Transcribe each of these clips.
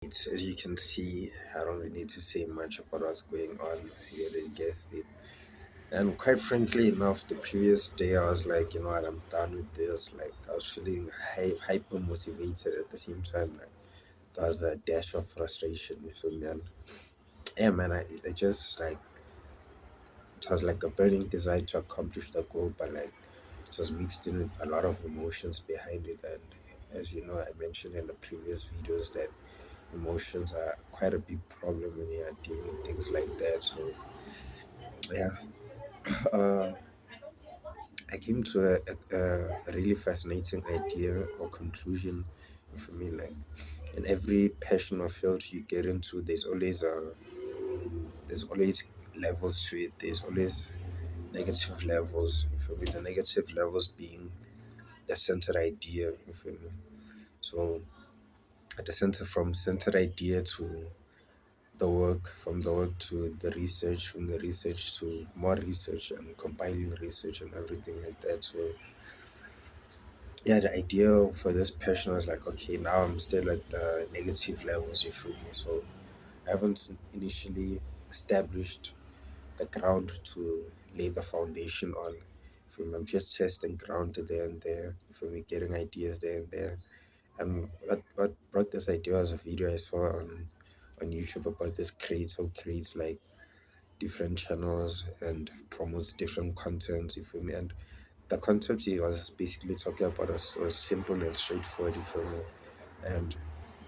As you can see, I don't really need to say much about what's going on. You already guessed it. And quite frankly enough, the previous day I was like, you know what, I'm done with this. Like I was feeling hyper motivated at the same time. Like there was a dash of frustration, you feel me? And yeah, man, I just like it was like a burning desire to accomplish the goal, but like it was mixed in with a lot of emotions behind it. And as you know, I mentioned in the previous videos that emotions are quite a big problem when you are dealing with things like that. So yeah, uh, I came to a really fascinating idea or conclusion for me. Like in every passion or field you get into, there's always levels to it. There's always negative levels. For me, the negative levels being the centered idea. For me, so at the center, from centered idea to the work, from the work to the research, from the research to more research and compiling research and everything like that. So yeah, the idea for this passion was like, okay, now I'm still at the negative levels, you feel me? So I haven't initially established the ground to lay the foundation on. Feel me? I'm just testing ground there and there, you feel me, getting ideas there and there. And what brought this idea was a video I saw on YouTube about this creator who creates like different channels and promotes different content, you feel me? And the concept he was basically talking about was simple and straightforward, you feel me? And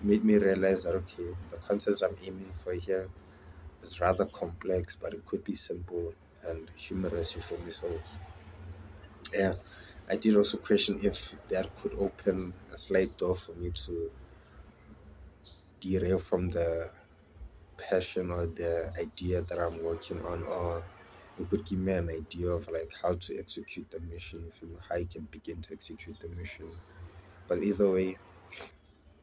made me realize that okay, the content I'm aiming for here is rather complex, but it could be simple and humorous, you feel me? So yeah, I did also question if that could open a slight door for me to derail from the passion or the idea that I'm working on, or you could give me an idea of like how to execute the mission, if you how you can begin to execute the mission. But either way,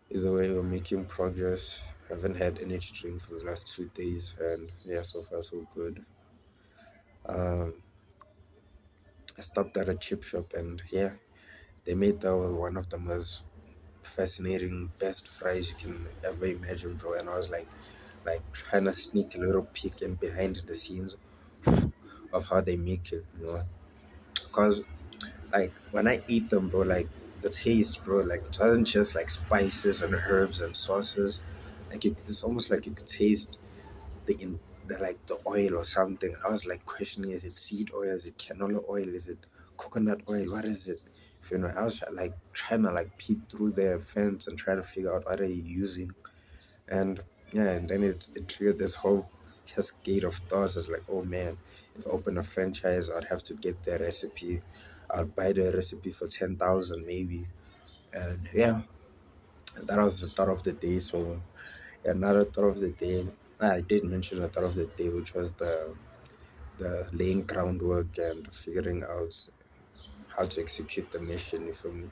we're making progress. I haven't had energy drink for the last 2 days, and yeah, so far so good. Um, I stopped at a chip shop, and yeah, they made one of the most fascinating, best fries you can ever imagine, bro. And I was like trying to sneak a little peek in behind the scenes of how they make it, you know. Because like when I eat them, bro, like the taste, bro, like it wasn't just like spices and herbs and sauces. Like it's almost like you could taste the in the like the oil or something. I was like questioning: is it seed oil? Is it canola oil? Is it coconut oil? What is it? If you know, I was like trying to like peek through the fence and try to figure out what are you using. And yeah, and then it triggered this whole cascade of thoughts. It's like, oh man, if I open a franchise, I'd have to get the recipe. I'd buy the recipe for 10,000 maybe. And yeah, that was the thought of the day. So yeah, another thought of the day. I did mention a thought of the day, which was the laying groundwork and figuring out how to execute the mission. You feel me?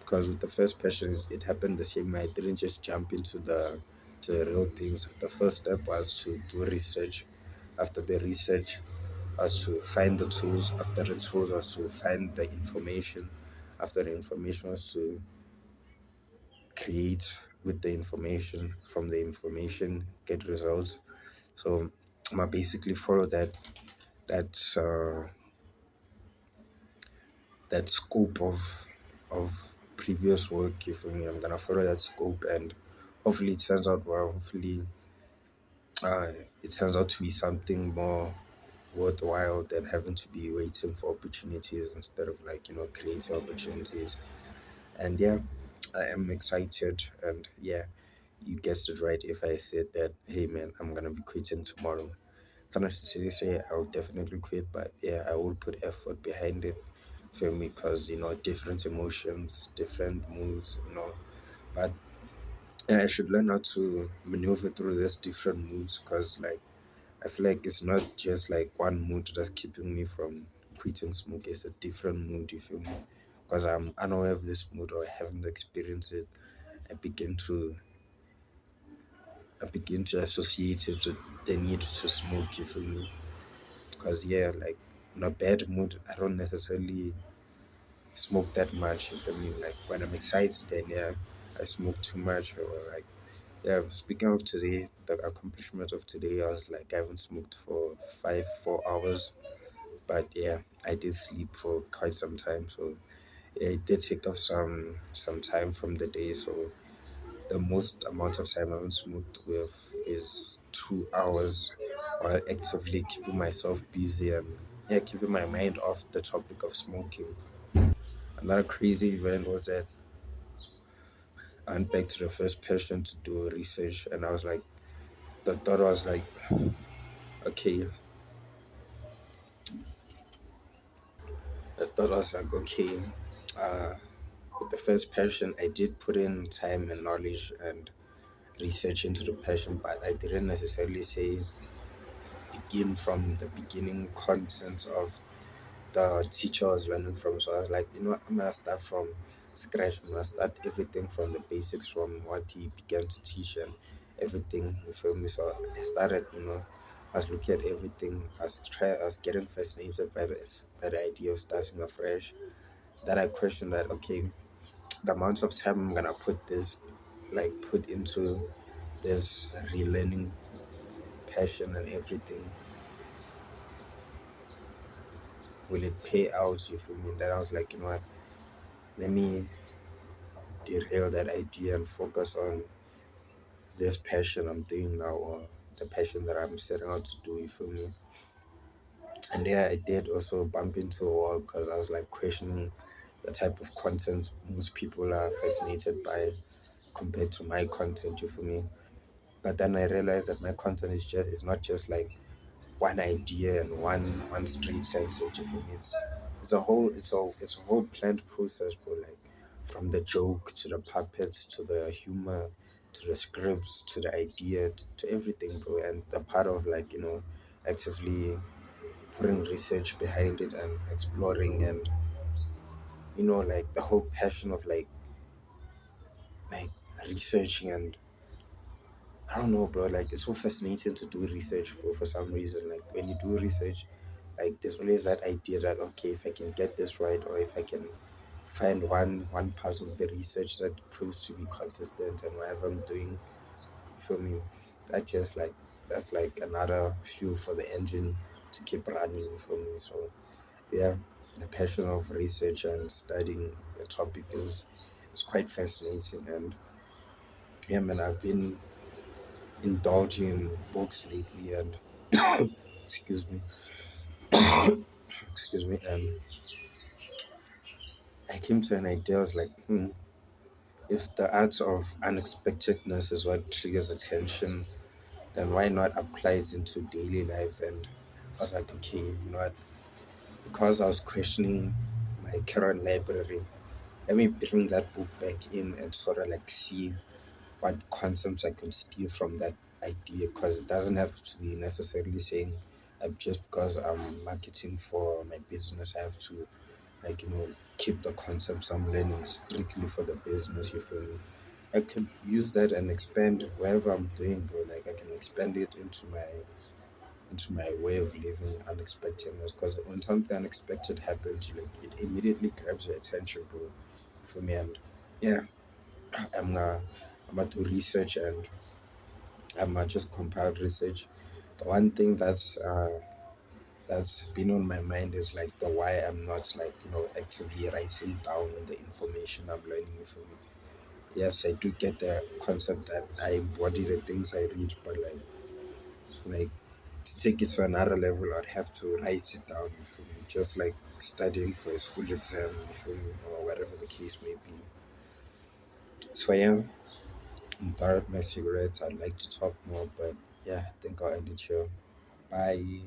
Because with the first passion, it happened the same way. I didn't just jump into the real things. The first step was to do research. After the research, was to find the tools. After the tools, was to find the information. After the information, was to create with the information. From the information, get results. So I basically follow that that scope of previous work. You feel me? I'm gonna follow that scope, and hopefully it turns out well. Hopefully uh, it turns out to be something more worthwhile than having to be waiting for opportunities instead of like, you know, creating opportunities. And yeah, I am excited. And yeah, you guessed it right if I said that, hey man, I'm gonna be quitting tomorrow. Can't necessarily say I'll definitely quit, but yeah, I will put effort behind it. Feel me? Because you know, different emotions, different moods, you know. But yeah, I should learn how to maneuver through these different moods. Because like I feel like it's not just like one mood that's keeping me from quitting smoke. It's a different mood. You feel me? Because I'm unaware of this mood or I haven't experienced it, I begin to I begin to associate it with the need to smoke. You feel me? Because yeah, like in a bad mood, I don't necessarily smoke that much. You feel me? Like when I'm excited, then yeah, I smoke too much, or like Yeah, speaking of today, the accomplishment of today, I was like, I haven't smoked for 4 hours, but yeah, I did sleep for quite some time, so yeah, it did take off some time from the day. So the most amount of time I haven't smoked with is 2 hours, while actively keeping myself busy and yeah, keeping my mind off the topic of smoking. Another crazy event was that I went back to the first person to do research, and I was like, the thought was like, okay, okay, uh, with the first passion, I did put in time and knowledge and research into the passion, but I didn't necessarily say begin from the beginning content of the teacher I was learning from. So I was like, you know what, I'm gonna start from scratch. I'm gonna start everything from the basics, from what he began to teach and everything. You feel me? So I started, I was looking at everything. I was getting fascinated by the idea of starting afresh. Then I questioned that, okay, the amount of time I'm gonna put into this relearning passion and everything, will it pay out? You feel me? And then I was like, you know what, let me derail that idea and focus on this passion I'm doing now, or the passion that I'm setting out to do. You feel me? And yeah, I did also bump into a wall because I was like questioning the type of content most people are fascinated by compared to my content. You feel me? But then I realized that my content is not just like one idea and one straight sentence. You feel me? It's a whole planned process, bro. Like from the joke to the puppets to the humor to the scripts to the idea to everything, bro. And the part of like actively putting research behind it and exploring and like the whole passion of like researching and I don't know, bro. Like it's so fascinating to do research, bro. For some reason, like when you do research, like there's always that idea that okay, if I can get this right, or if I can find one part of the research that proves to be consistent and whatever I'm doing, you feel me? That just like that's like another fuel for the engine to keep running. You feel me? So yeah, the passion of research and studying a topic is quite fascinating. And yeah, man, I've been indulging in books lately and excuse me excuse me and I came to an idea. I was like, if the art of unexpectedness is what triggers attention, then why not apply it into daily life? And I was like, okay, you know what, because I was questioning my current library, let me bring that book back in and sort of like see what concepts I could steal from that idea, because it doesn't have to be necessarily saying just because I'm marketing for my business, I have to keep the concepts I'm learning strictly for the business. You feel me? I could use that and expand wherever I'm doing, bro. Like I can expand it into my way of living unexpectedness. Because when something unexpected happens, it immediately grabs your attention, bro. For me, and yeah, I'm gonna do research and I'm gonna just compile research. The one thing that's been on my mind is like the why I'm not like actively writing down the information I'm learning from it. Yes, I do get the concept that I embody the things I read, but like to take it to another level, I'd have to write it down. You feel me? Just like studying for a school exam, you feel me, or whatever the case may be. So yeah, I'm tired of my cigarettes. I'd like to talk more, but yeah, I think I'll end it here. Bye.